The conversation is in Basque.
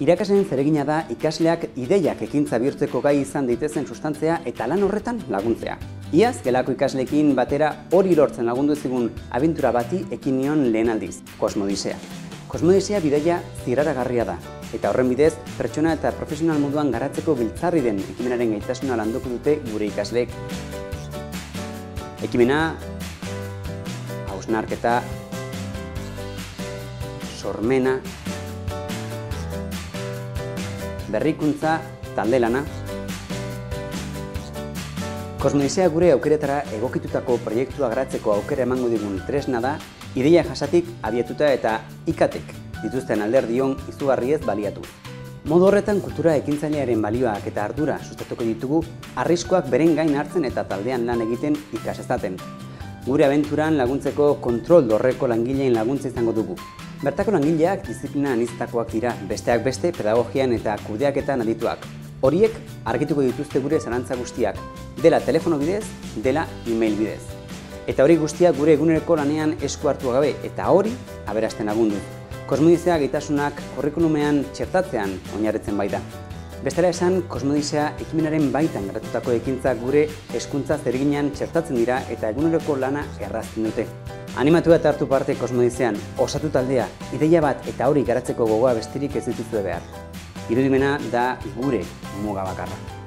Irakasleen zeregina da ikasleak ideiak ekintza bihurtzeko gai izan daitezen sustantzia eta lan horretan laguntzea. Iaz, gelako ikasleekin batera hori lortzen lagundu zigun abentura bati ekin nion lehen aldiz, Kosmodisea. Kosmodisea bidaia zirraragarria da, eta horren bidez, pertsona eta profesional moduan garatzeko giltzarri den ekimenaren gaitasuna landuko dute gure ikasleek. Ekimena, hausnarketa, sormena, berrikuntza, talde lana. Kosmodisea gure aukeretara egokitutako proiektua garatzeko aukera emango digun tresna da, ideia jasatik abiatuta eta ikatek dituzten alderdion izugarriez baliatu. Modu horretan kultura ekintzailearen balioak eta ardura sustatuko ditugu arriskuak beren gain hartzen eta taldean lan egiten ikas ezaten. Gure abenturan laguntzeko kontrol dorreko langileen laguntza izango dugu. Bertako langileak disiplina aniztakoak dira, besteak beste pedagogian eta kudeaketan adituak. Horiek argituko dituzte gure zalantza guztiak, dela telefono bidez, dela email bidez. Eta hori guztiak gure eguneroko lanean esku hartu gabe, eta hori aberasten lagundu. Kosmodisea gaitasunak curriculumean txertatzean oinarritzen baita. Bestela esan, Kosmodisea ekimenaren baitan garatutako ekintzak gure hezkuntza zereginean txertatzen dira eta eguneroko lana errazten dute. Animatu eta hartu parte Kosmodisean, osatu taldea, ideia bat eta hori garatzeko gogoa besterik ez dituzue behar. Irudimena da gure muga bakarra.